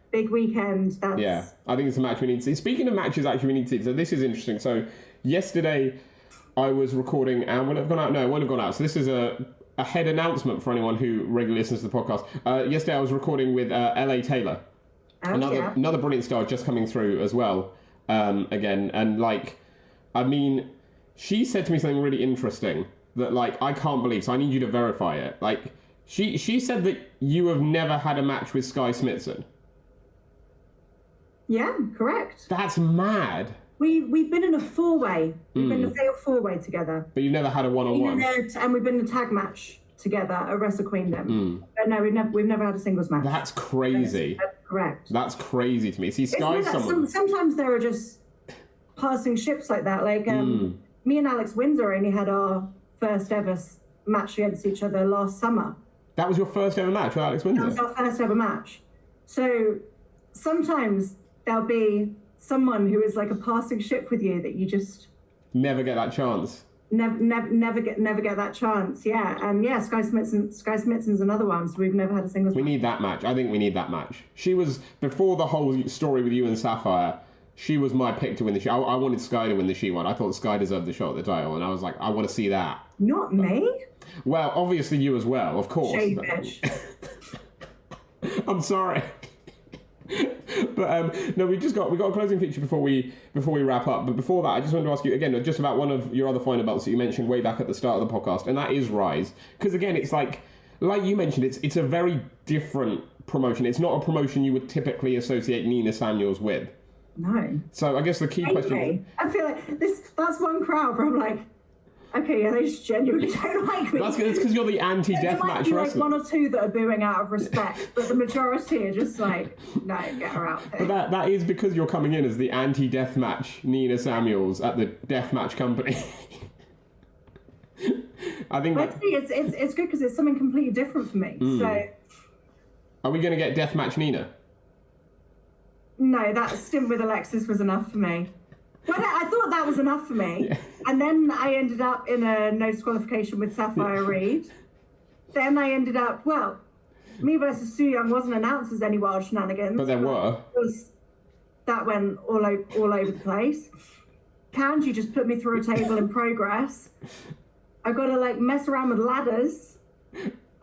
Big weekend. I think it's a match we need to see. Speaking of matches, actually, we need to see. So this is interesting. So yesterday, I was recording, and will it have gone out? No, it won't have gone out. So this is a head announcement for anyone who regularly listens to the podcast. Yesterday, I was recording with LA Taylor, another brilliant star just coming through as well. Again, and she said to me something really interesting that I can't believe. So I need you to verify it. She said that you have never had a match with Sky Smithson. Yeah, correct. That's mad. We've been in a four-way. We've been in a fatal four-way together. But you've never had a one-on-one. And we've been in a tag match together at Wrestle Queendom. But no, we've never had a singles match. That's crazy. That's correct. That's crazy to me. See, Sky's someone. Sometimes there are just passing ships like that. Me and Alex Windsor only had our first ever match against each other last summer. That was your first ever match with Alex Windsor? That was our first ever match. So sometimes there'll be someone who is like a passing ship with you that you just never get that chance. Never get that chance. Yeah, and Sky Smithson's another one. So we've never had a singles. We need that match. I think we need that match. She was before the whole story with you and Sapphire. She was my pick to win the She. I wanted Sky to win the She one. I thought Sky deserved the shot at the title, and I was like, I want to see that. Not me. Well, obviously you as well, of course. Shade bitch. I'm sorry. But no, we got a closing feature before we wrap up. But before that, I just wanted to ask you again just about one of your other final belts that you mentioned way back at the start of the podcast, and that is Rise. Because again, it's like you mentioned, it's a very different promotion. It's not a promotion you would typically associate Nina Samuels with. No. So I guess the key question. I feel like that's one crowd where I'm like, okay, yeah, they just genuinely don't like me. That's because you're the anti-deathmatch wrestler. Like one or two that are booing out of respect, but the majority are just like, no, get her out there. But that is because you're coming in as the anti-deathmatch Nina Samuels at the deathmatch company. I think it's good because it's something completely different for me. So, are we going to get deathmatch Nina? No, that stint with Alexis was enough for me. Well, I thought that was enough for me. Yeah. And then I ended up in a no disqualification with Safire Reed. Then I ended up, me versus Su Young wasn't announced as any wild shenanigans. But there were. That went all over the place. Kanji just put me through a table in progress. I got to mess around with ladders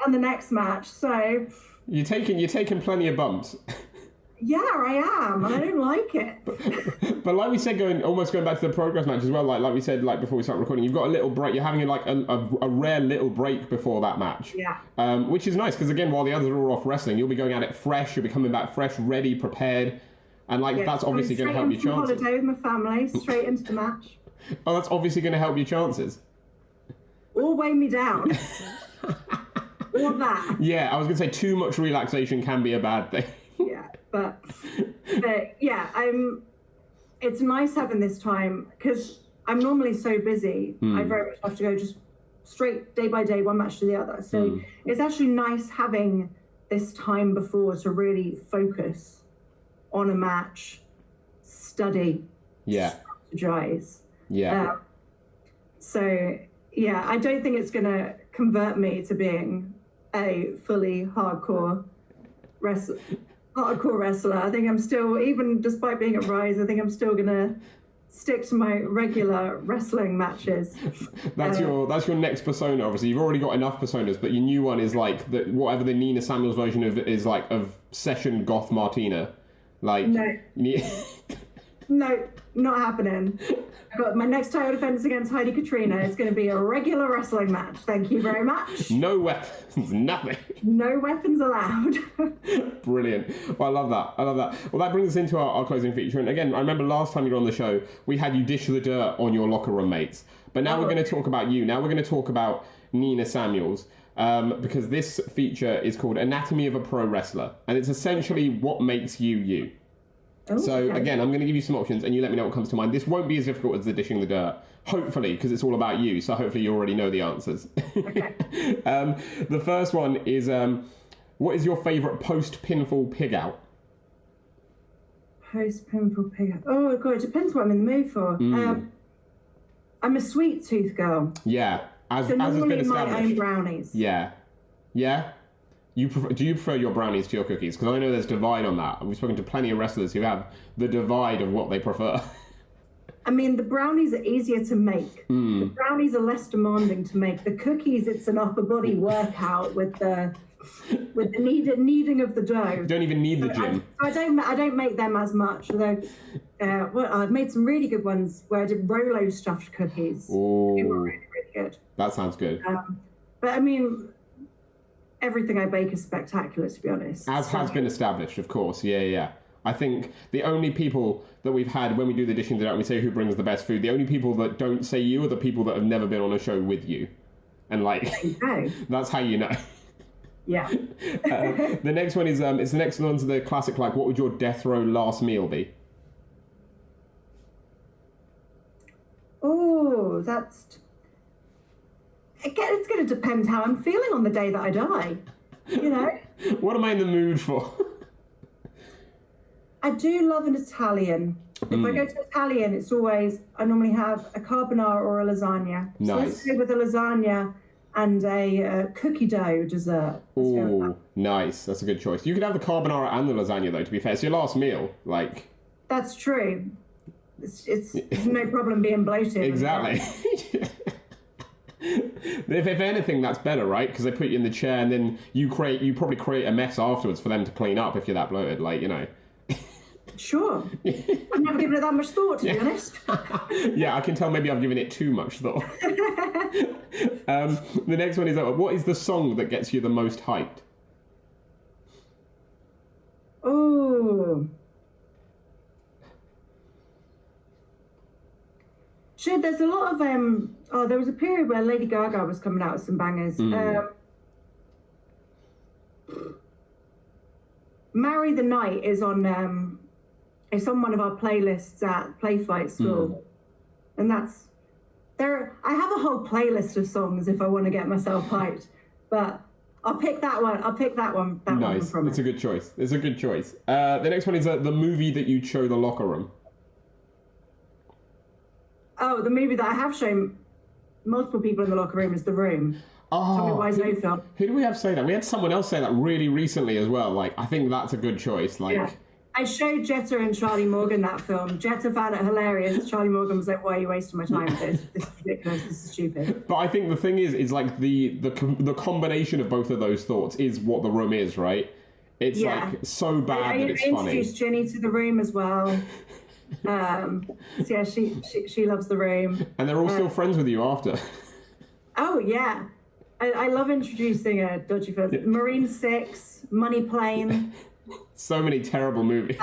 on the next match. So you're taking plenty of bumps. Yeah, I am, and I don't like it. But like we said, almost going back to the progress match as well, like we said, before we start recording, you've got a little break. You're having a rare little break before that match. Yeah. Which is nice, because again, while the others are all off wrestling, you'll be going at it fresh, you'll be coming back fresh, ready, prepared, and that's obviously going to help your chances. Holiday with my family, straight into the match. Oh, that's obviously going to help your chances. Or weigh me down. Or that. Yeah, I was going to say too much relaxation can be a bad thing. Yeah. But yeah, it's nice having this time because I'm normally so busy. I very much have to go just straight day by day, one match to the other. So it's actually nice having this time before to really focus on a match, study, strategize. Yeah. So, yeah, I don't think it's going to convert me to being a fully hardcore wrestler. I think I'm still, even despite being at Rise, I think I'm still going to stick to my regular wrestling matches. That's your next persona. Obviously, you've already got enough personas, but your new one is like whatever the Nina Samuels version of it is, like of session goth Martina. Like no, no, not happening. I've got my next title defense against Heidi Katrina. It's going to be a regular wrestling match. Thank you very much. No weapons, nothing. No weapons allowed. Brilliant. Well, I love that. Well, that brings us into our closing feature. And again, I remember last time you were on the show, we had you dish the dirt on your locker room mates. But now we're going to talk about you. Now we're going to talk about Nina Samuels. Because this feature is called Anatomy of a Pro Wrestler. And it's essentially what makes you you. Oh, so, okay. again, I'm going to give you some options and you let me know what comes to mind. This won't be as difficult as the dishing the dirt, hopefully, because it's all about you. So hopefully you already know the answers. Okay. The first one is, what is your favourite post-pinfall pig-out? Post-pinfall pig-out. Oh, God, it depends what I'm in the mood for. I'm a sweet tooth girl. Yeah, as has been normally established. my own brownies. Yeah. Yeah? Do you prefer your brownies to your cookies? Because I know there's divide on that. We've spoken to plenty of wrestlers who have the divide of what they prefer. I mean, the brownies are easier to make. The brownies are less demanding to make. The cookies, it's an upper body workout with the kneading of the dough. You don't even need the gym. I don't make them as much. Although, I've made some really good ones where I did Rolo stuffed cookies. Ooh. They were really, really good. That sounds good. But I mean, everything I bake is spectacular, to be honest. As has been established, of course. Yeah. I think the only people that we've had when we do the dishing the dirt and we say who brings the best food, the only people that don't say you are the people that have never been on a show with you. And like, that's how you know. Yeah. The next one is, it's the next one to the classic, like, what would your death row last meal be? Oh, it's going to depend how I'm feeling on the day that I die. You know? What am I in the mood for? I do love an Italian. If I go to Italian, it's always, I normally have a carbonara or a lasagna. Nice. So let's go with a lasagna and a cookie dough dessert. Oh, nice. That's a good choice. You could have the carbonara and the lasagna, though, to be fair. It's your last meal. Like, that's true. It's no problem being bloated. Exactly. If anything, that's better, right? Because they put you in the chair and then you probably create a mess afterwards for them to clean up if you're that bloated, like, you know. Sure. I've never given it that much thought, to be honest. Yeah, I can tell maybe I've given it too much thought. The next one is, what is the song that gets you the most hyped? Oh. Sure, there's a lot of, there was a period where Lady Gaga was coming out with some bangers. Marry the Night is on, it's on one of our playlists at Playfight School. And I have a whole playlist of songs if I want to get myself hyped, but I'll pick that one. Nice. From It's a good choice. The next one is the movie that you show the locker room. Oh, the movie that I have shown multiple people in the locker room is The Room. Tommy Wiseau film. Who do we have say that? We had someone else say that really recently as well. Like, I think that's a good choice. Like, yeah. I showed Jetta and Charlie Morgan that film. Jetta found it hilarious. Charlie Morgan was like, "Why are you wasting my time with this? This is ridiculous. This is stupid." But I think the thing is like the combination of both of those thoughts is what The Room is, right? It's like so bad that it's funny. I introduced Ginny to The Room as well. So yeah, she loves The Room. And they're all still friends with you after. Oh yeah, I love introducing dodgy films. Yeah. Marine 6, Money Plane. So many terrible movies.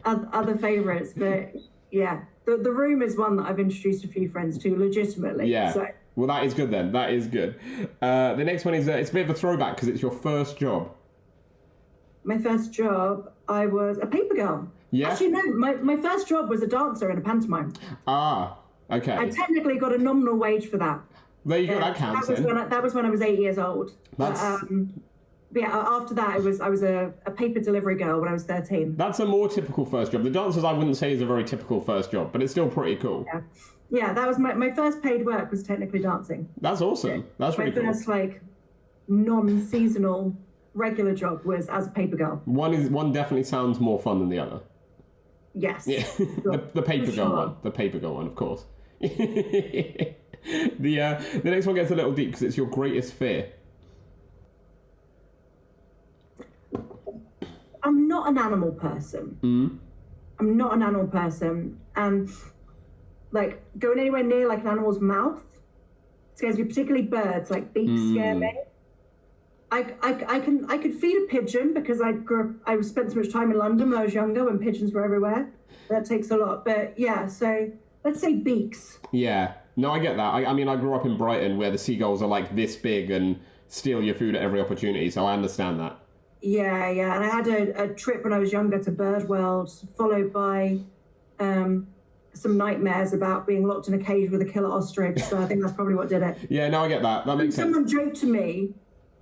Other favourites, but yeah, the Room is one that I've introduced a few friends to legitimately. Yeah. So. Well, that is good then. That is good. The next one is it's a bit of a throwback because it's your first job. My first job, I was a paper girl. Yeah. Actually, no. My first job was a dancer in a pantomime. Ah, okay. I technically got a nominal wage for that. There you go. That counts. That was when I was 8 years old. That's... But yeah, after that, I was a paper delivery girl when I was 13. That's a more typical first job. The dancers I wouldn't say is a very typical first job, but it's still pretty cool. Yeah, that was my first paid work was technically dancing. That's awesome. That's really cool. My first like non-seasonal regular job was as a paper girl. One definitely sounds more fun than the other. Yes. Yeah. the paper girl one. The paper girl one, of course. The next one gets a little deep because it's your greatest fear. I'm not an animal person. I'm not an animal person, and like going anywhere near like an animal's mouth scares me. Particularly birds, like beaks scare me. I could feed a pigeon because I spent so much time in London when I was younger when pigeons were everywhere. That takes a lot, but yeah. So let's say beaks. Yeah. No, I get that. I mean, I grew up in Brighton where the seagulls are like this big and steal your food at every opportunity, so I understand that. Yeah, and I had a trip when I was younger to Bird World, followed by some nightmares about being locked in a cage with a killer ostrich. So I think that's probably what did it. Yeah, no, I get that. That makes sense. Someone joked to me,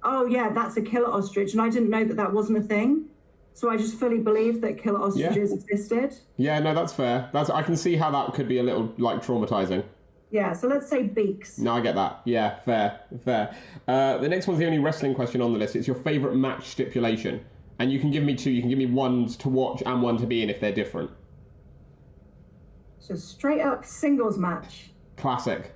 "Oh yeah, that's a killer ostrich," and I didn't know that wasn't a thing. So I just fully believed that killer ostriches existed. Yeah, no, that's fair. I can see how that could be a little like traumatizing. Yeah, so let's say beaks. No, I get that. Yeah, fair. The next one's the only wrestling question on the list. It's your favourite match stipulation. And you can give me two. You can give me ones to watch and one to be in if they're different. So straight up singles match. Classic.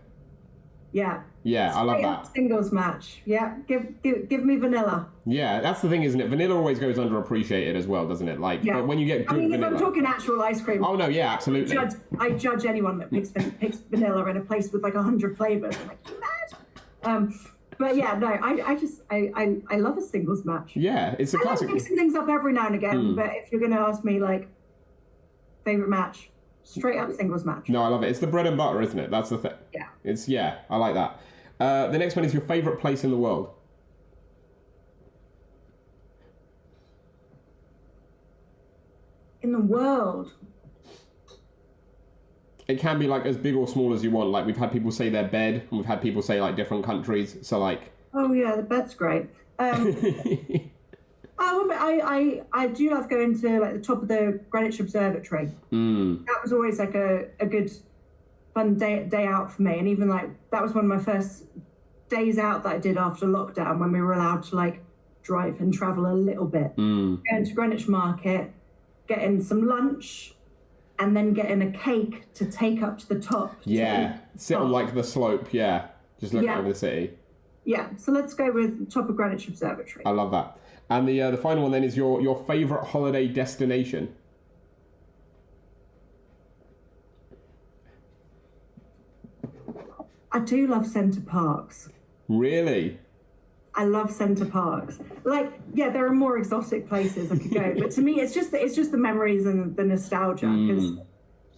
Yeah. Yeah, I love that. Straight up singles match. Yeah, give me vanilla. Yeah, that's the thing, isn't it? Vanilla always goes underappreciated as well, doesn't it? Like, but when you get good vanilla... if I'm talking actual ice cream... Oh, no, yeah, absolutely. I judge anyone that picks vanilla in a place with like 100 flavours. I'm like, you mad? But yeah, no, I love a singles match. Yeah, it's a classic. I like mixing things up every now and again, but if you're going to ask me, like, favourite match, straight up singles match. No, I love it. It's the bread and butter, isn't it? That's the thing. Yeah. I like that. The next one is your favourite place in the world. In the world? It can be like as big or small as you want. Like we've had people say their bed, and we've had people say like different countries. So like. Oh yeah, the bed's great. I do love going to like the top of the Greenwich Observatory. That was always like a good fun day out for me, and even like that was one of my first days out that I did after lockdown when we were allowed to like drive and travel a little bit. Going to Greenwich Market, getting some lunch, and then getting a cake to take up to the top. Yeah, sit on like the slope. Yeah, just looking over the city. Yeah, so let's go with top of Greenwich Observatory. I love that. And the final one then is your favourite holiday destination. I do love Centre Parks. Really? I love Centre Parks. Like, yeah, there are more exotic places I could go, but to me, it's just the memories and the nostalgia because,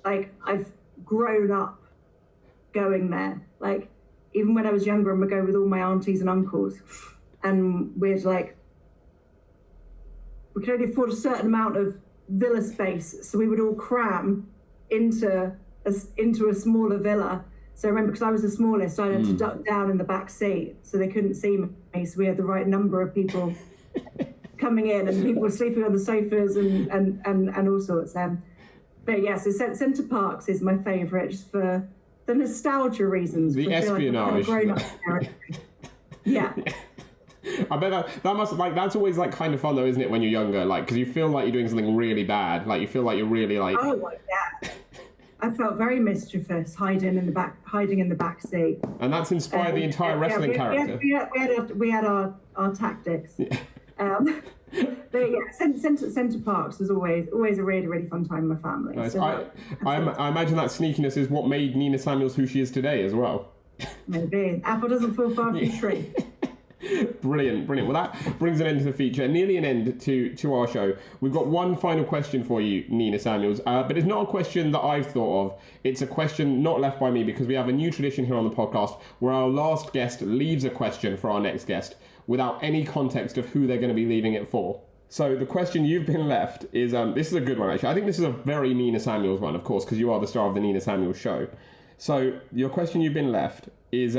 like, I've grown up going there. Like, even when I was younger, and would go with all my aunties and uncles, and we could only afford a certain amount of villa space, so we would all cram into a smaller villa. So I remember because I was the smallest, I had to duck down in the back seat so they couldn't see me. So we had the right number of people coming in, and people were sleeping on the sofas and all sorts. But yeah, so Centre Parks is my favourite just for the nostalgia reasons. The espionage. Yeah. I bet that must like that's always like kind of fun though, isn't it? When you're younger, like because you feel like you're doing something really bad, like you feel like you're really like. Oh yeah. I felt very mischievous, hiding in the back seat. And that's inspired the entire wrestling character. We had our tactics. Yeah. But yeah, Centre Parks was always a really, really fun time with my family. Nice. So I imagine that sneakiness is what made Nina Samuels who she is today as well. Maybe. Apple doesn't fall far from the tree. Brilliant. Well, that brings an end to the feature, nearly an end to our show. We've got one final question for you, Nina Samuels, but it's not a question that I've thought of. It's a question not left by me because we have a new tradition here on the podcast where our last guest leaves a question for our next guest without any context of who they're going to be leaving it for. So the question you've been left is, this is a good one actually. I think this is a very Nina Samuels one, of course, because you are the star of the Nina Samuels show. So your question you've been left is,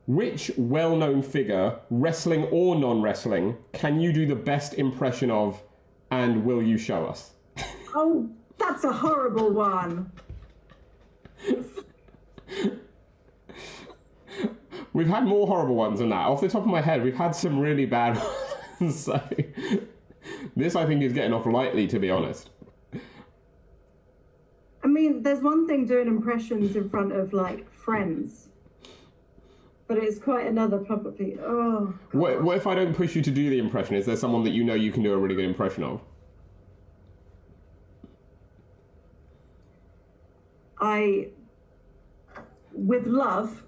Which well-known figure, wrestling or non-wrestling, can you do the best impression of, and will you show us? Oh, that's a horrible one. We've had more horrible ones than that. Off the top of my head, we've had some really bad ones. So this, I think, is getting off lightly, to be honest. I mean, there's one thing doing impressions in front of, like, friends. But it's quite another publicly. Oh, God. What if I don't push you to do the impression? Is there someone that you know you can do a really good impression of? With love,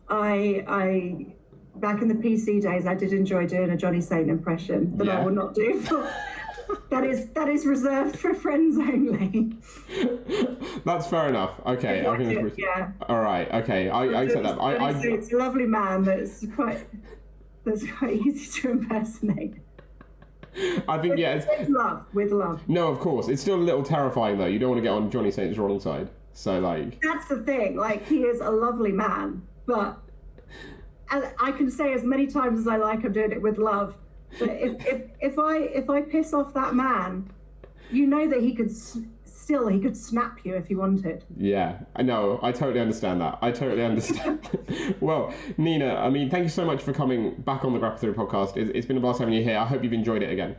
I back in the PC days, I did enjoy doing a Johnny Saint impression that I will not do. That is reserved for friends only. That's fair enough. Okay, I can. Yeah. All right. Okay, I accept that. It's a lovely man that's quite easy to impersonate. I think with love. No, of course, it's still a little terrifying though. You don't want to get on Johnny Saint's wrong side. So like. That's the thing. Like, he is a lovely man, but I can say as many times as I like, I'm doing it with love. But if I piss off that man, you know that he could snap you if he wanted. Yeah, I know. I totally understand that. Well, Nina, I mean, thank you so much for coming back on the Grapple Theory podcast. It's been a blast having you here. I hope you've enjoyed it again.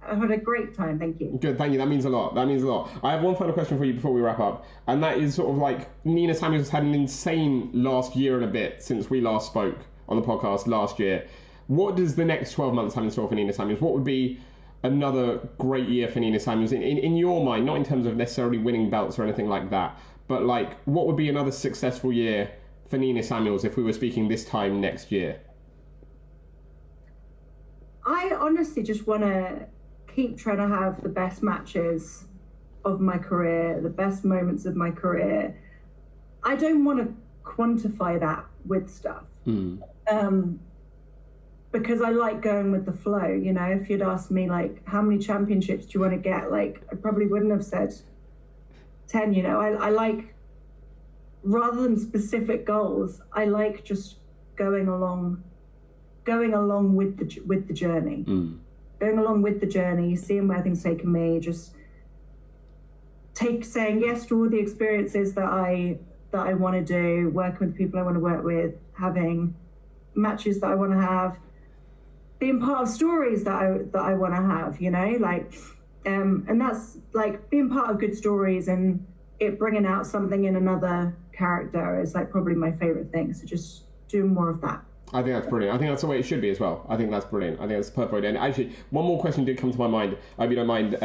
I had a great time, thank you. Good, thank you. That means a lot. I have one final question for you before we wrap up, and that is sort of like, Nina Samuels had an insane last year and a bit since we last spoke on the podcast last year. What does the next 12 months have in store for Nina Samuels? What would be another great year for Nina Samuels in your mind, not in terms of necessarily winning belts or anything like that, but like, what would be another successful year for Nina Samuels if we were speaking this time next year? I honestly just want to keep trying to have the best matches of my career, the best moments of my career. I don't want to quantify that with stuff. Because I like going with the flow, you know. If you'd asked me, like, how many championships do you want to get, like, I probably wouldn't have said 10, you know. I like, rather than specific goals, I like just going along with the journey. Going along with the journey, seeing where things taken me, just saying yes to all the experiences that I want to do, working with people I want to work with, having matches that I want to have, being part of stories that I want to have, you know, like, and that's like being part of good stories and it bringing out something in another character is like probably my favorite thing. So just doing more of that. I think that's brilliant. I think that's the way it should be as well. I think that's brilliant. I think that's perfect. And actually, one more question did come to my mind. I hope you don't mind.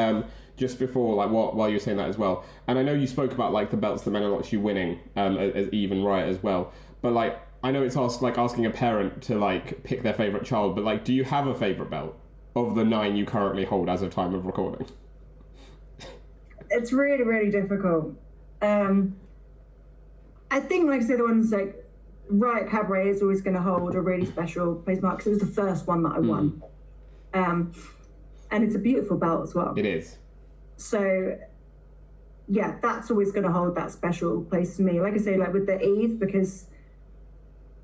Just before, like, while you were saying that as well. And I know you spoke about like the belts that meant a lot to you winning, as EVE and Riot as well. But like, I know it's asking a parent to like pick their favorite child. But like, do you have a favorite belt of the 9 you currently hold as of time of recording? It's really, really difficult. I think, like I say, the ones like Riot Cabaret is always going to hold a really special place mark because it was the first one that I won. And it's a beautiful belt as well. It is. So, yeah, that's always going to hold that special place to me. Like I say, like with the EVE, because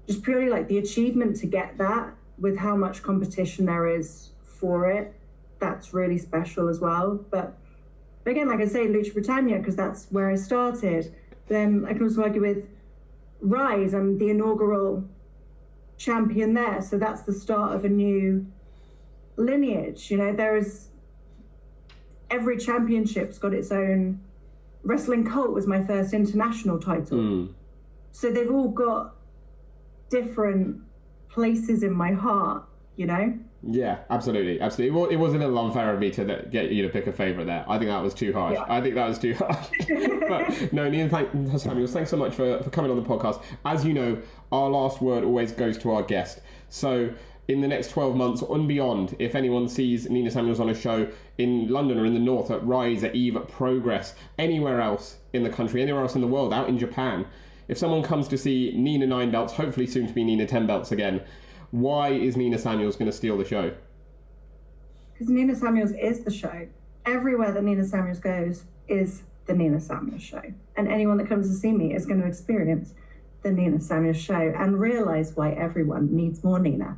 just purely like the achievement to get that with how much competition there is for it, that's really special as well. But again, like I say, Lucha Brittania, because that's where I started. Then I can also argue with Rise. I'm the inaugural champion there. So that's the start of a new lineage. You know, every championship's got its own. Wrestling Cult was my first international title. So they've all got different places in my heart, you know? Yeah, absolutely. Well, it was a little unfair of me to get you to pick a favourite there. I think that was too harsh. Yeah. But no, Nina Samuels, thanks so much for coming on the podcast. As you know, our last word always goes to our guest. So in the next 12 months and beyond, if anyone sees Nina Samuels on a show in London or in the North, at Rise, at EVE, at Progress, anywhere else in the country, anywhere else in the world, out in Japan, if someone comes to see Nina 9 belts, hopefully soon to be Nina 10 belts again, why is Nina Samuels going to steal the show? Because Nina Samuels is the show. Everywhere that Nina Samuels goes is the Nina Samuels show. And anyone that comes to see me is going to experience the Nina Samuel show and realize why everyone needs more Nina.